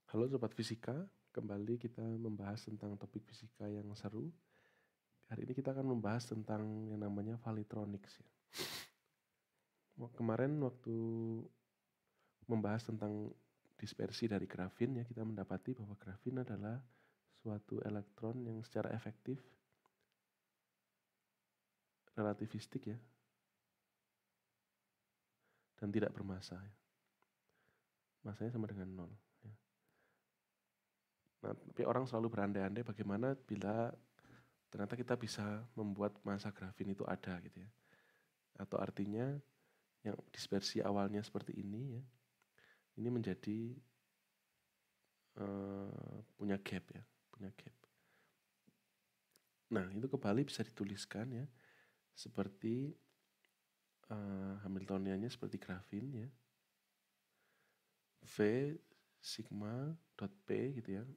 Halo Sobat Fisika, kembali kita membahas tentang topik fisika yang seru. Hari ini kita akan membahas tentang yang namanya Valitronics ya. Kemarin waktu membahas tentang dispersi dari grafin ya, kita mendapati bahwa grafin adalah suatu elektron yang secara efektif relativistik ya dan tidak bermassa ya. Masanya sama dengan 0 ya. Nah, tapi orang selalu berandai-andai bagaimana bila ternyata kita bisa membuat massa grafin itu ada gitu ya. Atau artinya yang dispersi awalnya seperti ini ya, ini menjadi punya gap ya, punya gap. Nah, itu kembali bisa dituliskan ya, seperti Hamiltoniannya seperti grafin ya, V sigma dot P gitu ya,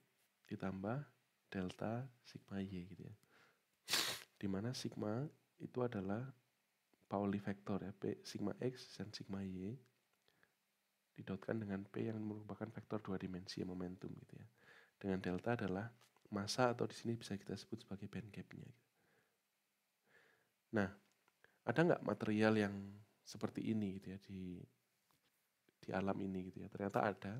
ditambah delta sigma Y gitu ya. Dimana sigma itu adalah Pauli vektor ya, P sigma X dan sigma Y didotkan dengan P yang merupakan vektor 2 dimensi ya, momentum gitu ya. Dengan delta adalah massa atau di sini bisa kita sebut sebagai band gap-nya. Nah, ada nggak material yang seperti ini gitu ya di alam ini gitu ya? Ternyata ada.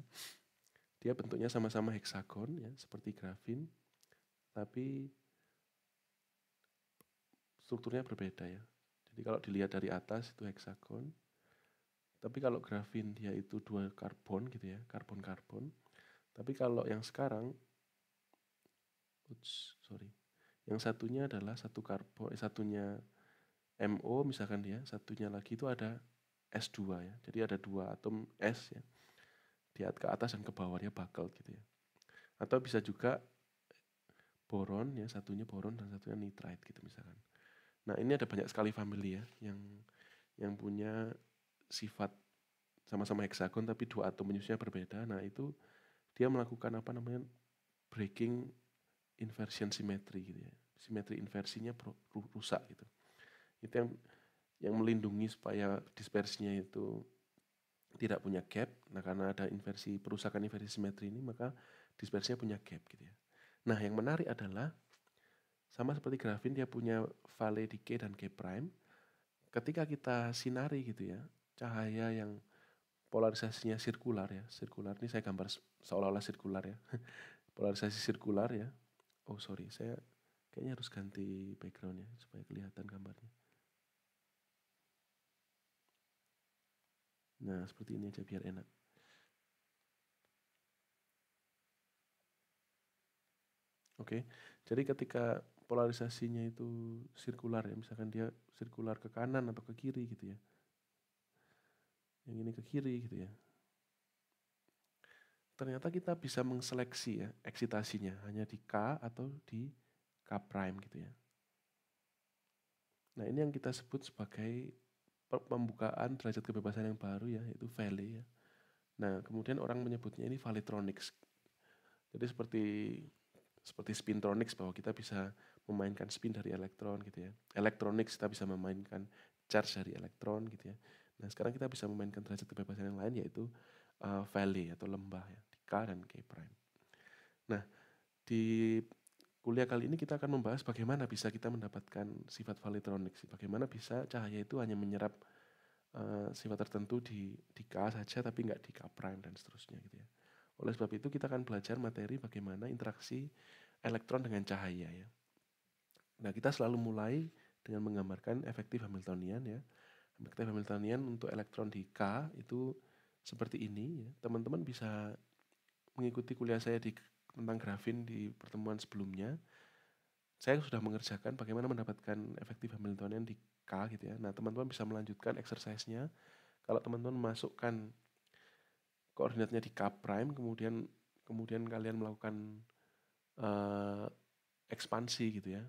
Dia bentuknya sama-sama heksagon ya, seperti grafin, tapi strukturnya berbeda ya. Jadi kalau dilihat dari atas itu heksagon, tapi kalau grafin dia itu 2 karbon gitu ya, karbon-karbon. Tapi kalau yang sekarang, yang satunya adalah satu karbon, satunya MO misalkan dia, satunya lagi itu ada S2 ya. Jadi ada 2 atom S ya. Di ke atas dan ke bawah dia bakal gitu ya. Atau bisa juga boron ya, satunya boron dan satunya nitride gitu misalkan. Nah, ini ada banyak sekali famili ya yang punya sifat sama-sama heksagon tapi 2 atom penyusunnya berbeda. Nah, itu dia melakukan apa namanya breaking inversion symmetry gitu ya. Simetri inversinya rusak gitu. Itu yang melindungi supaya dispersinya itu tidak punya gap. Nah, karena ada perusakan inversi simetri ini, maka dispersinya punya gap gitu ya. Nah, yang menarik adalah sama seperti grafin dia punya valley decay dan K prime. Ketika kita sinari gitu ya, cahaya yang polarisasinya sirkular ya. Sirkular ini saya gambar seolah-olah sirkular ya. Polarisasi sirkular ya. Oh, sorry, saya kayaknya harus ganti backgroundnya supaya kelihatan gambarnya. Nah, seperti ini aja biar enak. Oke, jadi ketika polarisasinya itu sirkular ya, misalkan dia sirkular ke kanan atau ke kiri gitu ya. Yang ini ke kiri gitu ya. Ternyata kita bisa mengseleksi ya eksitasinya hanya di K atau di K prime gitu ya. Nah, ini yang kita sebut sebagai pembukaan derajat kebebasan yang baru ya, yaitu valley ya. Nah, kemudian orang menyebutnya ini valitronics. Jadi seperti spintronics, bahwa kita bisa memainkan spin dari elektron gitu ya. Electronics kita bisa memainkan charge dari elektron gitu ya. Nah, sekarang kita bisa memainkan derajat kebebasan yang lain, yaitu valley atau lembah ya, di K dan K prime. Nah, di kuliah kali ini kita akan membahas bagaimana bisa kita mendapatkan sifat valitronics. Bagaimana bisa cahaya itu hanya menyerap sifat tertentu di K saja tapi nggak di K prime dan seterusnya gitu ya. Oleh sebab itu kita akan belajar materi bagaimana interaksi elektron dengan cahaya ya. Nah, kita selalu mulai dengan menggambarkan efektif Hamiltonian ya. Efektif Hamiltonian untuk elektron di K itu seperti ini ya. Teman-teman bisa mengikuti kuliah saya tentang grafin di pertemuan sebelumnya. Saya sudah mengerjakan bagaimana mendapatkan efektif Hamiltonian di K gitu ya. Nah, teman-teman bisa melanjutkan exercise-nya. Kalau teman-teman memasukkan koordinatnya di K prime, kemudian kalian melakukan ekspansi gitu ya,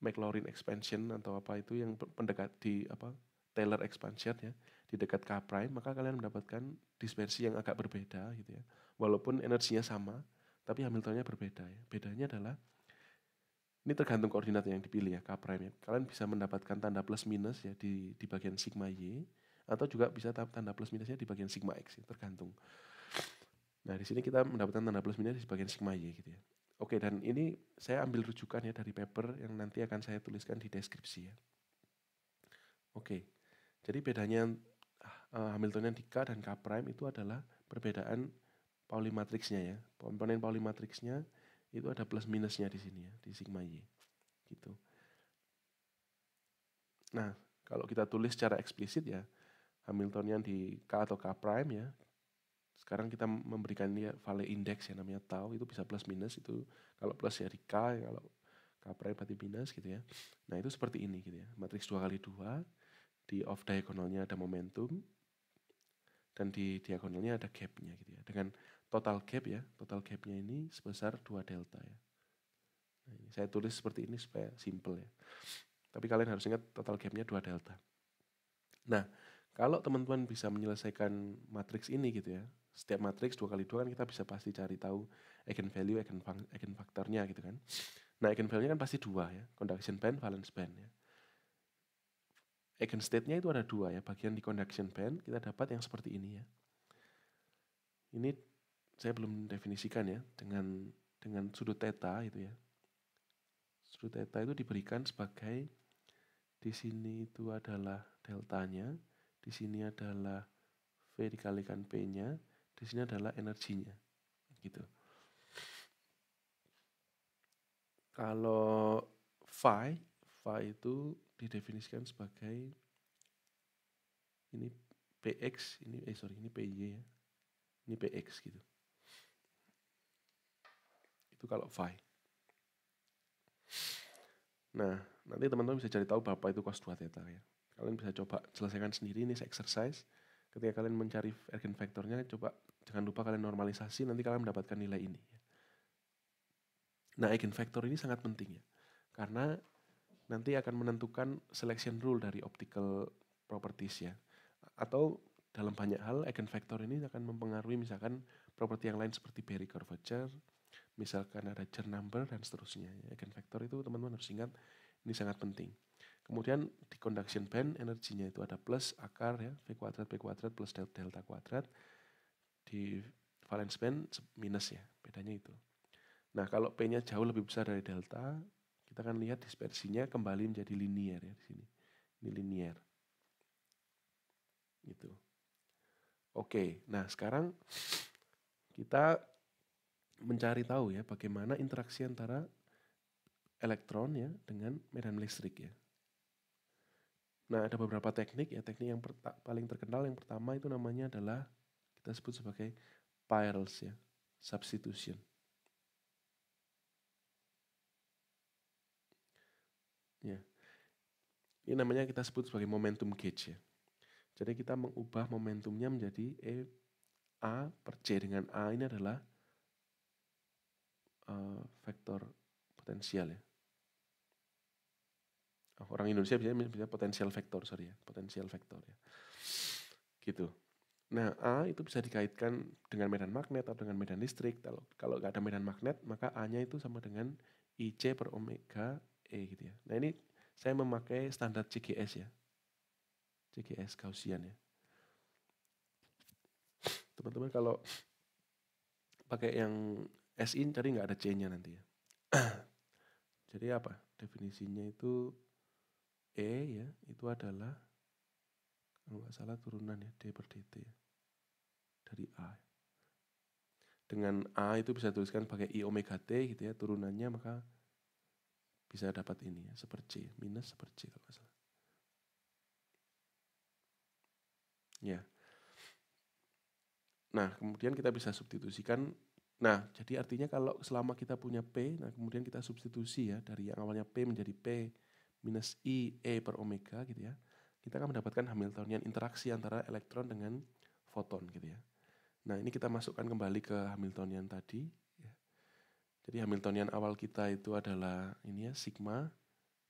Maclaurin expansion atau apa itu yang pendekat di Taylor expansion ya, di dekat K prime, maka kalian mendapatkan dispersi yang agak berbeda gitu ya. Walaupun energinya sama, tapi Hamiltonnya berbeda ya. Bedanya adalah ini tergantung koordinat yang dipilih ya, K prime ya. Kalian bisa mendapatkan tanda plus minus ya di bagian sigma Y, atau juga bisa tanda plus minusnya di bagian sigma X ya, tergantung. Nah, di sini kita mendapatkan tanda plus minus di bagian sigma Y gitu ya. Oke, dan ini saya ambil rujukan ya dari paper yang nanti akan saya tuliskan di deskripsi ya. Oke, jadi bedanya Hamiltonian di K dan K prime itu adalah perbedaan Pauli matriksnya ya. Komponen Pauli matriksnya itu ada plus minusnya di sini ya, di sigma Y. Gitu. Nah, kalau kita tulis secara eksplisit ya, Hamiltonian di K atau K prime ya. Sekarang kita memberikan dia Valley Index yang namanya tau, itu bisa plus minus, itu kalau plus ya di K, kalau K prime berarti minus gitu ya. Nah, itu seperti ini gitu ya. Matriks 2x2, di off diagonalnya ada momentum, dan di diagonalnya ada gapnya gitu ya. Dengan total gap ya, total gapnya ini sebesar 2 delta ya. Nah, ini saya tulis seperti ini supaya simple ya. Tapi kalian harus ingat total gapnya 2 delta. Nah, kalau teman-teman bisa menyelesaikan matriks ini gitu ya, setiap matriks 2x2 kan kita bisa pasti cari tahu eigenvalue, eigenfaktornya gitu kan. Nah, eigenvalue kan pasti 2 ya, conduction band, valence band ya. Eigenstate-nya itu ada 2 ya, bagian di conduction band kita dapat yang seperti ini ya. Ini saya belum definisikan ya, dengan sudut theta itu ya. Sudut theta itu diberikan sebagai, di sini itu adalah deltanya, di sini adalah V dikalikan P-nya, di sini adalah energinya. Gitu. Kalau phi itu didefinisikan sebagai ini PX, ini PY ya. Ini PX gitu. Itu kalau phi. Nah, nanti teman-teman bisa cari tahu berapa itu cos 2 theta ya. Kalian bisa coba selesaikan sendiri, ini exercise. Ketika kalian mencari eigenvektornya, coba jangan lupa kalian normalisasi, nanti kalian mendapatkan nilai ini. Nah, eigenvektor ini sangat penting ya, karena nanti akan menentukan selection rule dari optical properties ya. Atau dalam banyak hal, eigenvektor ini akan mempengaruhi misalkan properti yang lain seperti Berry curvature, misalkan ada Chern number, dan seterusnya. Eigenvektor itu teman-teman harus ingat, ini sangat penting. Kemudian di conduction band, energinya itu ada plus akar ya, V kuadrat P kuadrat plus delta kuadrat. Di valence band minus ya, bedanya itu. Nah, kalau P-nya jauh lebih besar dari delta, kita akan lihat dispersinya kembali menjadi linear ya di sini. Ini linear. Gitu. Oke, nah sekarang kita mencari tahu ya bagaimana interaksi antara elektron ya dengan medan listrik ya. Nah, ada beberapa teknik ya. Teknik yang paling terkenal yang pertama itu namanya adalah kita sebut sebagai Peierls ya, substitution. Ya. Ini namanya kita sebut sebagai momentum gauge ya. Jadi kita mengubah momentumnya menjadi A per C, dengan A ini adalah vektor potensial ya. Orang Indonesia bisa potensial vektor, potensial vektor ya. Gitu. Nah, A itu bisa dikaitkan dengan medan magnet atau dengan medan listrik. Kalau nggak ada medan magnet, maka A-nya itu sama dengan IC per omega E gitu ya. Nah, ini saya memakai standar CGS ya. CGS Gaussian ya. Teman-teman kalau pakai yang SI tadi nggak ada C-nya nanti ya. Jadi apa? Definisinya itu E ya, itu adalah kalau nggak salah turunan ya, D per dt ya. Dari A. Dengan A itu bisa tuliskan pakai I omega T gitu ya, turunannya, maka bisa dapat ini ya, seper C, minus seper C kalau nggak salah. Ya. Nah, kemudian kita bisa substitusikan. Nah, jadi artinya kalau selama kita punya P, nah kemudian kita substitusi ya, dari yang awalnya P menjadi P minus I E per omega gitu ya. Kita akan mendapatkan Hamiltonian interaksi antara elektron dengan foton gitu ya. Nah, ini kita masukkan kembali ke Hamiltonian tadi. Ya. Jadi Hamiltonian awal kita itu adalah ini ya, sigma,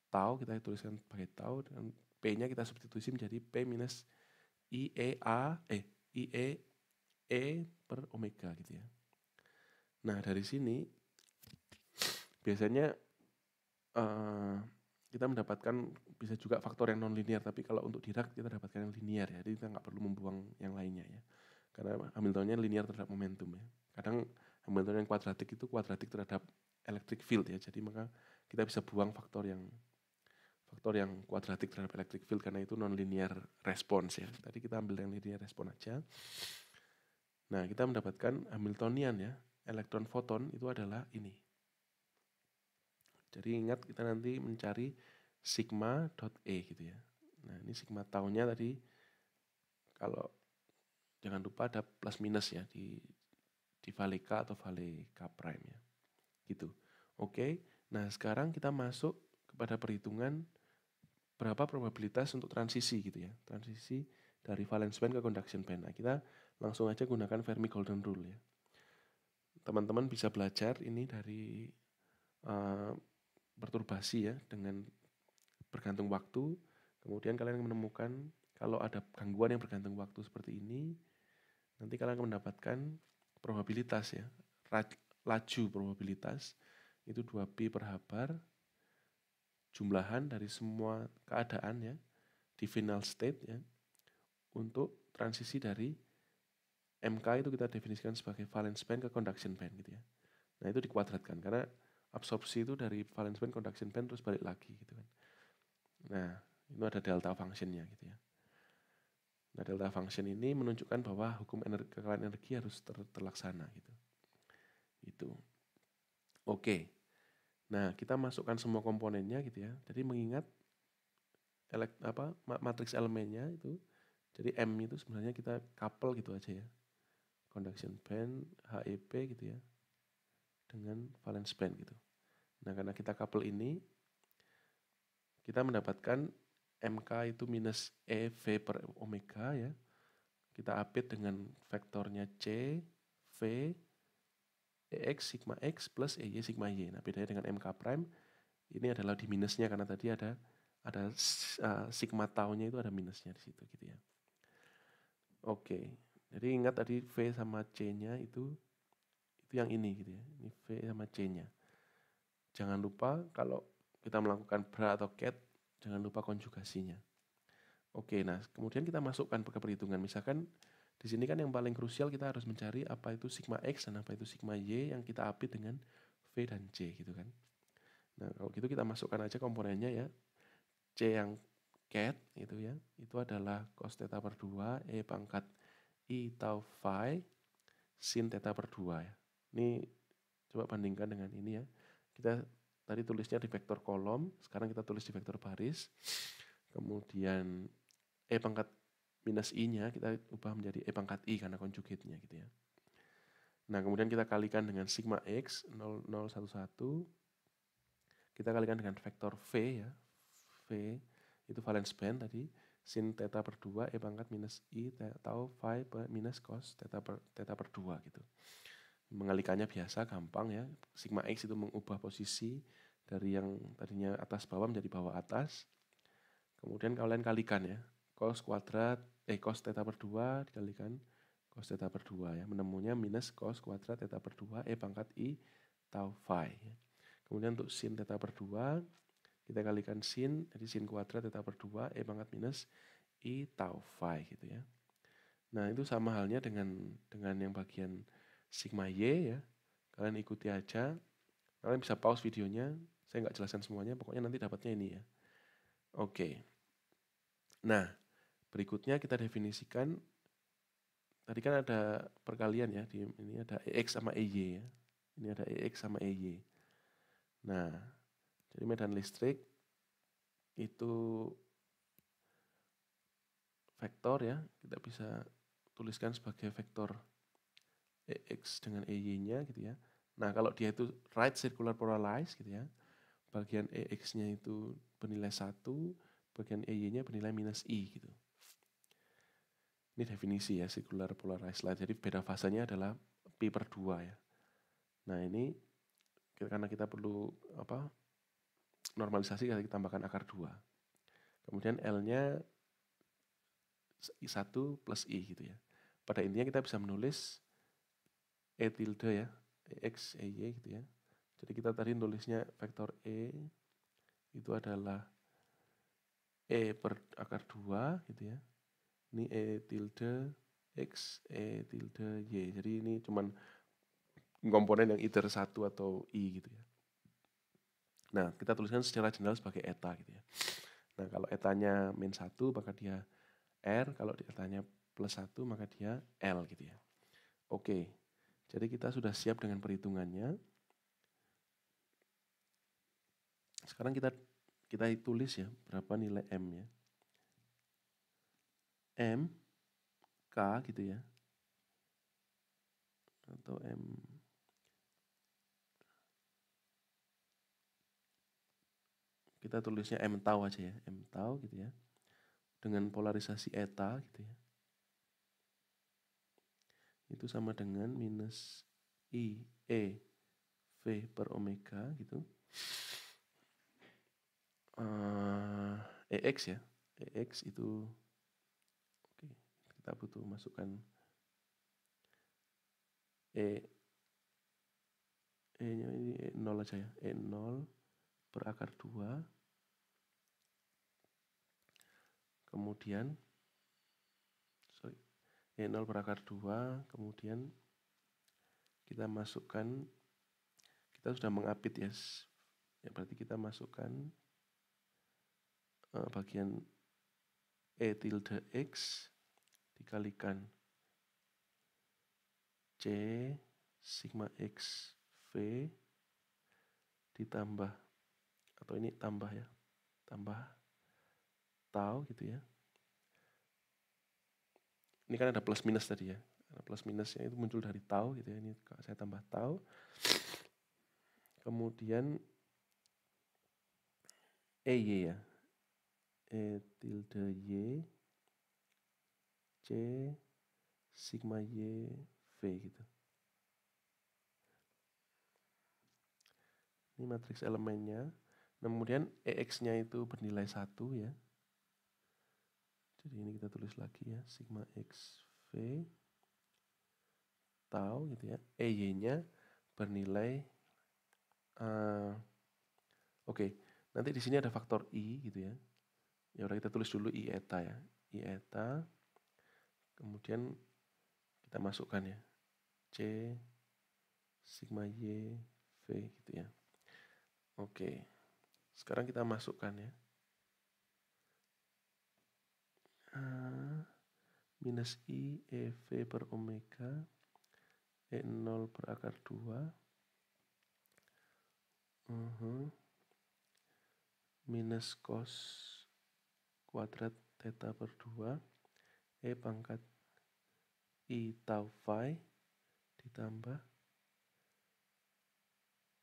tau, kita tuliskan pakai tau, dan P-nya kita substitusi menjadi P minus IE per omega gitu ya. Nah, dari sini biasanya kita mendapatkan bisa juga faktor yang non-linear, tapi kalau untuk Dirac kita dapatkan yang linear ya, jadi kita nggak perlu membuang yang lainnya ya. Karena Hamiltonnya linear terhadap momentum ya. Kadang Hamilton yang kuadratik itu kuadratik terhadap electric field ya. Jadi maka kita bisa buang faktor yang kuadratik terhadap electric field karena itu non-linear response ya. Tadi kita ambil yang linear response aja. Nah, kita mendapatkan Hamiltonian ya. Elektron foton itu adalah ini. Jadi ingat kita nanti mencari sigma dot E gitu ya. Nah, ini sigma taunya tadi kalau jangan lupa ada plus minus ya di vale K atau vale K prime ya. Gitu. Oke. Nah, sekarang kita masuk kepada perhitungan berapa probabilitas untuk transisi gitu ya. Transisi dari valence band ke conduction band. Nah, kita langsung aja gunakan Fermi Golden Rule ya. Teman-teman bisa belajar ini dari perturbasi ya dengan bergantung waktu. Kemudian kalian menemukan kalau ada gangguan yang bergantung waktu seperti ini, nanti kalian akan mendapatkan probabilitas ya. Laju probabilitas itu 2pi per habar jumlahan dari semua keadaan ya di final state ya untuk transisi dari MK itu kita definisikan sebagai valence band ke conduction band gitu ya. Nah, itu dikuadratkan karena absorpsi itu dari valence band conduction band terus balik lagi gitu kan. Nah, itu ada delta functionnya gitu ya. Nah, delta function ini menunjukkan bahwa hukum kekayaan energi harus terlaksana gitu. Itu. Oke. Nah, kita masukkan semua komponennya gitu ya. Jadi mengingat matriks elemennya itu, jadi M itu sebenarnya kita couple gitu aja ya. Conduction band, HEP gitu ya. Dengan valence band gitu. Nah, karena kita couple ini, kita mendapatkan MK itu minus EV per omega ya. Kita update dengan vektornya C, V, EX sigma X plus EY sigma Y. Nah, bedanya dengan MK prime, ini adalah di minusnya karena tadi ada sigma taunya itu ada minusnya di situ gitu ya. Oke, jadi ingat tadi V sama C-nya itu yang ini gitu ya. Ini V sama C-nya. Jangan lupa kalau kita melakukan bra atau cat, jangan lupa konjugasinya. Oke, nah kemudian kita masukkan ke perhitungan. Misalkan di sini kan yang paling krusial kita harus mencari apa itu sigma X dan apa itu sigma Y yang kita apit dengan V dan C gitu kan. Nah, kalau gitu kita masukkan aja komponennya ya. C yang cat itu ya, itu adalah cos theta per 2 E pangkat I tau phi sin theta per 2 ya. Ini coba bandingkan dengan ini ya. Kita tadi tulisnya di vektor kolom, sekarang kita tulis di vektor baris. Kemudian E pangkat minus I-nya kita ubah menjadi E pangkat I karena konjugatnya gitu ya. Nah, kemudian kita kalikan dengan sigma X 0011. Kita kalikan dengan vektor V ya. V itu valence band tadi. Sin theta per 2 E pangkat minus I tau phi minus cos theta per 2 gitu. Mengalikannya biasa, gampang ya. Sigma X itu mengubah posisi dari yang tadinya atas bawah menjadi bawah atas. Kemudian kalian kalikan ya. Cos theta per 2 dikalikan cos theta per 2 ya. Menemunya minus cos kuadrat theta per 2 E pangkat I tau phi. Kemudian untuk sin theta per 2 kita kalikan sin, jadi sin kuadrat theta per 2 E pangkat minus I tau phi gitu ya. Nah, itu sama halnya dengan yang bagian sigma Y ya. Kalian ikuti aja. Kalian bisa pause videonya. Saya nggak jelaskan semuanya, pokoknya nanti dapatnya ini ya. Oke. Nah, berikutnya kita definisikan. Tadi kan ada perkalian ya. Ini ada EX sama EY ya. Ini ada EX sama EY. Nah, jadi medan listrik itu vektor ya. Kita bisa tuliskan sebagai vektor EX dengan EY-nya gitu ya. Nah, kalau dia itu right circular polarized gitu ya. Bagian EX-nya itu bernilai 1, bagian EY-nya bernilai minus I gitu. Ini definisi ya circular polarized light. Jadi beda fasanya adalah pi per 2 ya. Nah, ini karena kita perlu normalisasi, kita tambahkan akar 2. Kemudian L-nya I1 plus I gitu ya. Pada intinya kita bisa menulis E tilde ya, EX, EY gitu ya. Jadi kita tadi nulisnya vektor E itu adalah E per akar 2 gitu ya. Ini E tilde X E tilde Y. Jadi ini cuman komponen yang either 1 atau I gitu ya. Nah, kita tuliskan secara general sebagai eta gitu ya. Nah, kalau etanya min 1 maka dia R, kalau etanya plus 1 maka dia L gitu ya. Oke, jadi kita sudah siap dengan perhitungannya. Sekarang kita tulis ya berapa nilai M ya. M, K gitu ya. Atau M. Kita tulisnya M tau aja ya, M tau gitu ya. Dengan polarisasi eta gitu ya. Itu sama dengan minus I, E, V per omega gitu. EX ya, EX itu, oke, kita butuh masukkan E-nya ini E0 aja ya, E0 per akar 2, kemudian, E0 per akar 2, kemudian kita masukkan, kita sudah mengapit ya, berarti kita masukkan bagian E tilde X dikalikan C sigma X V ditambah, atau ini tambah ya, tambah tau gitu ya. Ini kan ada plus minus tadi ya, plus minusnya itu muncul dari tau gitu ya, ini saya tambah tau. Kemudian EY ya, E tilde Y C sigma Y V gitu. Ini matriks elemennya. Nah, kemudian EX-nya itu bernilai 1 ya. Jadi ini kita tulis lagi ya, sigma X V tau gitu ya. EY-nya bernilai oke. Nanti di sini ada faktor I gitu ya. Ya udah kita tulis dulu I eta ya. I eta. Kemudian kita masukkan ya. C sigma Y V gitu ya. Oke. Sekarang kita masukkan ya. Minus I EV per omega E0 per akar 2 minus cos kuadrat theta per 2 E pangkat I tau phi ditambah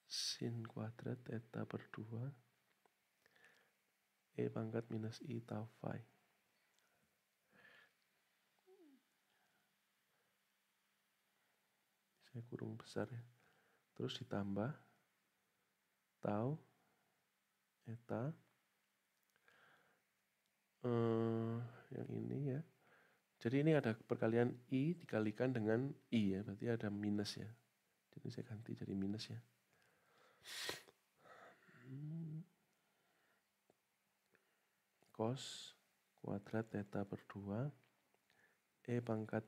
sin kuadrat theta per 2 E pangkat minus I tau phi. Saya kurung besar ya. Terus ditambah tau eta yang ini ya. Jadi ini ada perkalian I dikalikan dengan I ya, berarti ada minus ya. Jadi saya ganti jadi minus ya. Cos kuadrat theta per 2 E pangkat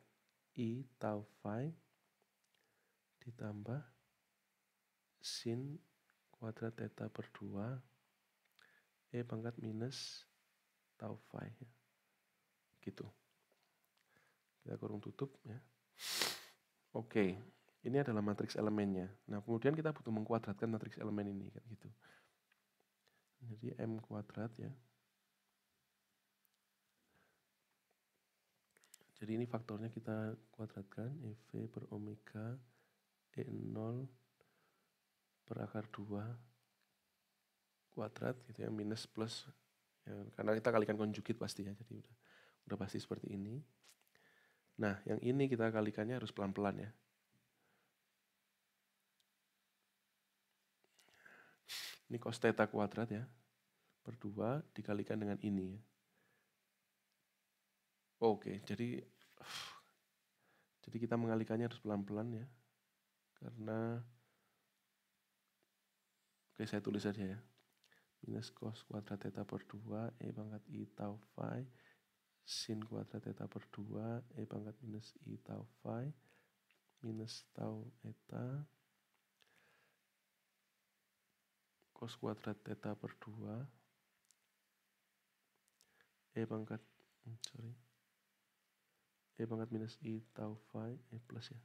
I tau phi ditambah sin kuadrat theta per 2 E pangkat minus tau phi ya. Gitu. Kita kurung tutup ya. Oke, ini adalah matriks elemennya. Nah, kemudian kita butuh mengkuadratkan matriks elemen ini kan gitu. Jadi M kuadrat ya. Jadi ini faktornya kita kuadratkan EV per omega E0 per akar 2 kuadrat gitu ya, minus plus ya, karena kita kalikan konjugit pasti ya, jadi udah pasti seperti ini. Nah, yang ini kita kalikannya harus pelan-pelan ya. Ini cos theta kuadrat ya, per 2 dikalikan dengan ini ya. Oke, jadi kita mengalikannya harus pelan-pelan ya. Karena oke, saya tulis saja ya. Minus cos kuadrat theta per 2 E pangkat I tau phi sin kuadrat theta per 2 E pangkat minus I tau phi minus tau eta cos kuadrat theta per 2 E pangkat E pangkat minus I tau phi plus ya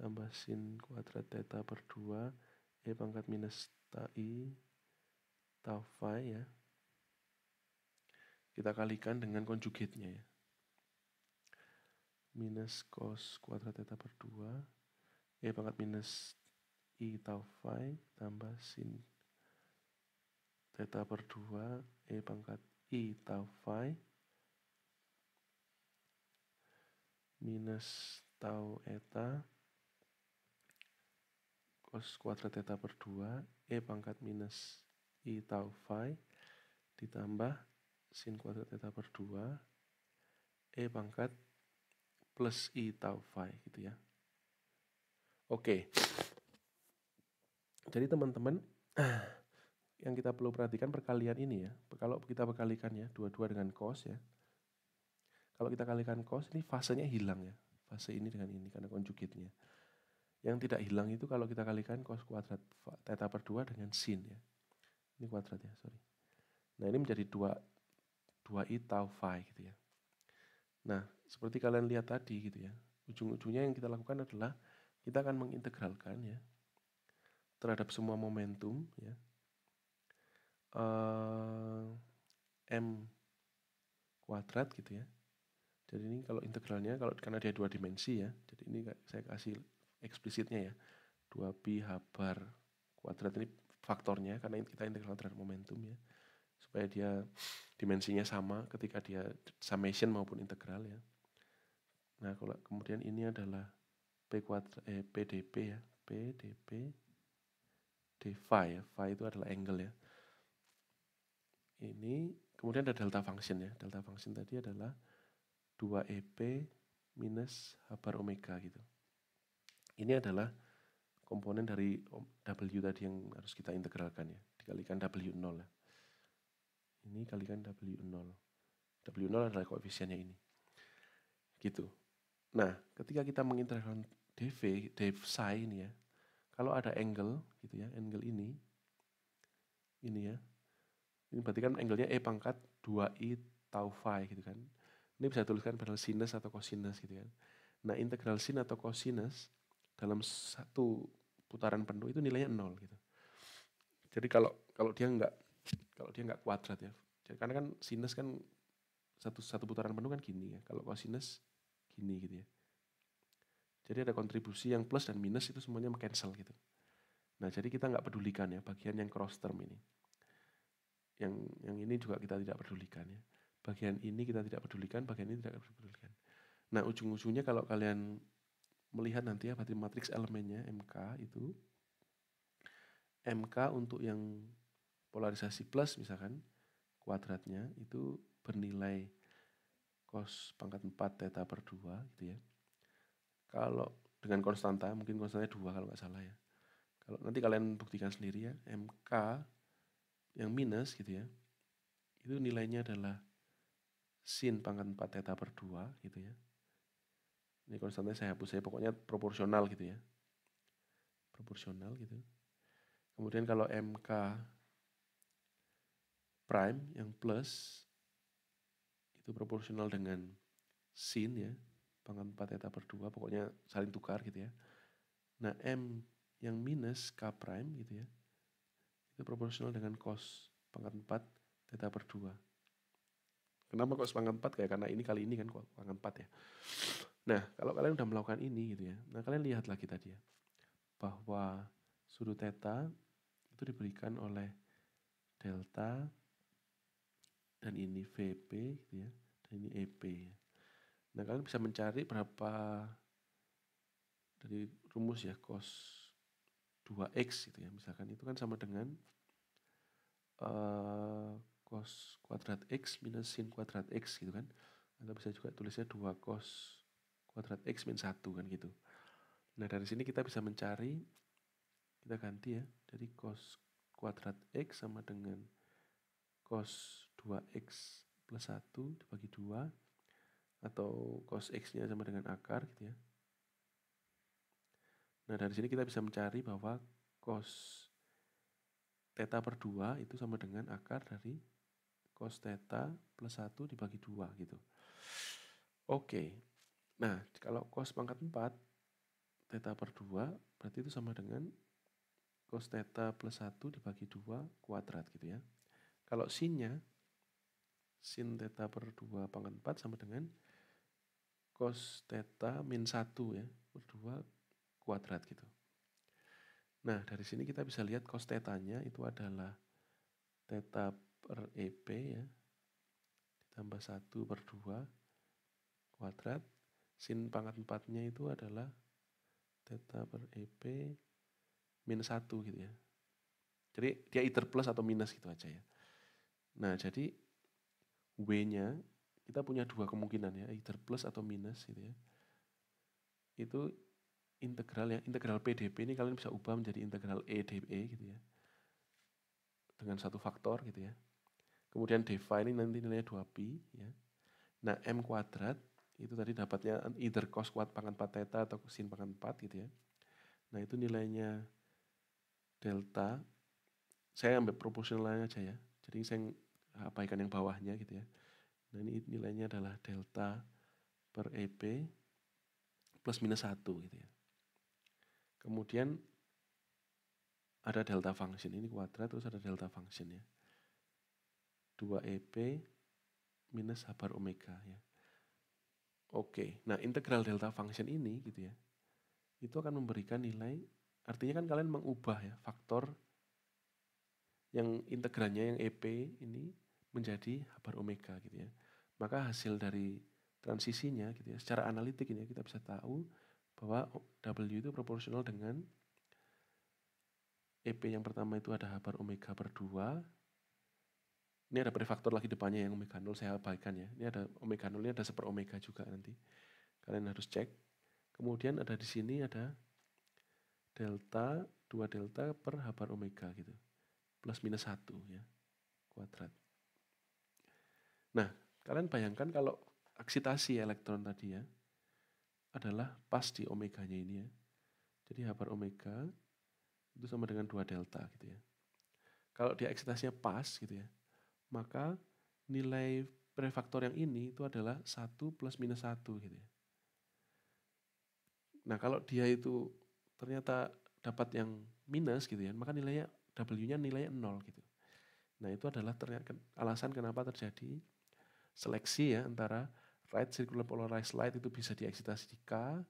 tambah sin kuadrat theta per 2 E pangkat minus I tau phi ya. Kita kalikan dengan konjugatnya ya. Minus cos kuadrat theta per 2 E pangkat minus I tau phi tambah sin theta per 2 E pangkat I tau phi minus tau eta cos kuadrat theta per 2 E pangkat minus I tau phi ditambah sin kuadrat theta per 2 E pangkat plus I tau phi gitu ya. Oke. Jadi teman-teman yang kita perlu perhatikan perkalian ini ya. Kalau kita perkalikan ya, dua-dua dengan cos ya. Kalau kita kalikan cos ini fasenya hilang ya. Fase ini dengan ini karena konjugatnya. Yang tidak hilang itu kalau kita kalikan cos kuadrat theta per 2 dengan sin ya. Ini kuadrat ya, sorry. Nah ini menjadi 2I tau phi gitu ya. Nah seperti kalian lihat tadi gitu ya. Ujung-ujungnya yang kita lakukan adalah kita akan mengintegralkan ya terhadap semua momentum ya. M kuadrat gitu ya. Jadi ini kalau integralnya karena dia 2 dimensi ya. Jadi ini saya kasih eksplisitnya ya. 2pi h bar kuadrat ini faktornya karena kita integral terhadap momentum ya. Supaya dia dimensinya sama ketika dia summation maupun integral ya. Nah, kalau kemudian ini adalah PDP ya. PDP d phi ya. Phi itu adalah angle ya. Ini kemudian ada delta function ya. Delta function tadi adalah 2EP minus H bar omega gitu. Ini adalah komponen dari W tadi yang harus kita integralkan ya. Dikalikan W0 ya. Ini kalikan W0. W0 adalah koefisiennya ini. Gitu. Nah, ketika kita mengintegralkan dv psi ini ya. Kalau ada angle gitu ya, angle ini ya. Ini berarti kan angle-nya E pangkat 2I tau phi gitu kan. Ini bisa tuliskan padahal sinus atau cosinus gitu kan. Nah, integral sin atau cosinus dalam satu putaran penuh itu nilainya 0 gitu. Jadi kalau dia nggak kuadrat ya. Jadi, karena kan sinus kan satu putaran penuh kan gini ya. Kalau cosinus gini gitu ya. Jadi ada kontribusi yang plus dan minus itu semuanya cancel gitu. Nah, jadi kita nggak pedulikan ya bagian yang cross term ini. Yang ini juga kita tidak pedulikan ya. Bagian ini kita tidak pedulikan, bagian ini tidak pedulikan. Nah, ujung-ujungnya kalau kalian melihat nanti ya berarti matriks elemennya MK itu MK untuk yang polarisasi plus misalkan kuadratnya itu bernilai cos pangkat 4 theta per 2 gitu ya. Kalau dengan konstanta, mungkin konstantanya 2 kalau nggak salah ya. Kalau nanti kalian buktikan sendiri ya, MK yang minus gitu ya, itu nilainya adalah sin pangkat 4 theta per 2 gitu ya. Ini konstantanya saya hapus, saya pokoknya proporsional gitu ya. Proporsional gitu. Kemudian kalau MK prime yang plus itu proporsional dengan sin ya, pangkat 4 theta per 2, pokoknya saling tukar gitu ya. Nah, M yang minus K prime gitu ya, itu proporsional dengan cos pangkat 4 theta per 2. Kenapa cos pangkat 4? Kayak karena ini kali ini kan pangkat 4 ya. Nah, kalau kalian udah melakukan ini gitu ya, nah kalian lihat lagi tadi ya, bahwa sudut theta itu diberikan oleh delta dan ini VP gitu ya, dan ini EP. Nah, kalian bisa mencari berapa dari rumus ya cos 2x gitu ya, misalkan itu kan sama dengan cos kuadrat x minus sin kuadrat x gitu kan. Atau bisa juga tulisnya 2 cos kuadrat x min 1 kan gitu. Nah, dari sini kita bisa mencari, kita ganti ya, jadi cos kuadrat x sama dengan cos 2x plus 1 dibagi 2 atau cos X-nya sama dengan akar gitu ya. Nah, dari sini kita bisa mencari bahwa cos theta per 2 itu sama dengan akar dari cos theta plus 1 dibagi 2 gitu. Oke, nah kalau cos pangkat 4 theta per 2 berarti itu sama dengan cos theta plus 1 dibagi 2 kuadrat gitu ya. Kalau sinnya, sin theta per 2 pangkat 4 sama dengan cos theta min 1 ya, per 2 kuadrat gitu. Nah, dari sini kita bisa lihat cos theta-nya itu adalah theta per EP ya, ditambah 1 per 2 kuadrat. Sin pangkat 4-nya itu adalah theta per EP min 1 gitu ya. Jadi dia either plus atau minus gitu aja ya. Nah, jadi W-nya kita punya dua kemungkinan ya, either plus atau minus gitu ya. Itu integral ya, integral PdP ini kalian bisa ubah menjadi integral EdE gitu ya. Dengan satu faktor gitu ya. Kemudian dV ini nanti nilainya 2pi ya. Nah, M kuadrat itu tadi dapatnya either cos pangkat 4 theta atau sin pangkat 4 gitu ya. Nah, itu nilainya delta. Saya ambil proporsionalnya aja ya. Jadi saya abaikan yang bawahnya gitu ya. Nah, ini nilainya adalah delta per EP plus minus 1 gitu ya. Kemudian ada delta function, ini kuadrat terus ada delta function ya. 2EP minus H bar omega ya. Oke, nah integral delta function ini gitu ya, itu akan memberikan nilai, artinya kan kalian mengubah ya faktor yang integralnya yang EP ini menjadi H bar omega gitu ya. Maka hasil dari transisinya gitu ya, secara analitik ini kita bisa tahu bahwa W itu proporsional dengan EP yang pertama itu ada H bar omega per 2. Ini ada prefaktor lagi depannya yang omega 0 saya abaikan ya. Ini ada omega 0, ini ada seper omega juga nanti. Kalian harus cek. Kemudian ada di sini ada delta, 2 delta per H bar omega gitu. Plus minus 1 ya, kuadrat. Nah, kalian bayangkan kalau eksitasi elektron tadi ya, adalah pas di omeganya ini ya. Jadi H bar omega itu sama dengan 2 delta gitu ya. Kalau dia eksitasinya pas gitu ya, maka nilai prefaktor yang ini itu adalah 1 plus minus 1 gitu ya. Nah, kalau dia itu ternyata dapat yang minus gitu ya, maka nilainya W-nya nilainya 0 gitu. Nah, itu adalah alasan kenapa terjadi seleksi ya antara right circular polarized light itu bisa dieksitasi di K,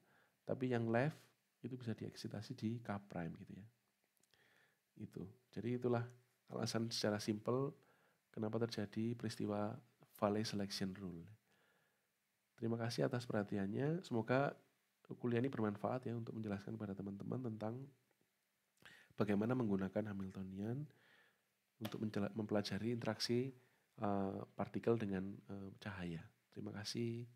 tapi yang left itu bisa dieksitasi di K prime gitu ya. Itu. Jadi itulah alasan secara simpel kenapa terjadi peristiwa Valley selection rule. Terima kasih atas perhatiannya. Semoga kuliah ini bermanfaat ya untuk menjelaskan kepada teman-teman tentang bagaimana menggunakan Hamiltonian untuk mempelajari interaksi partikel dengan cahaya. Terima kasih.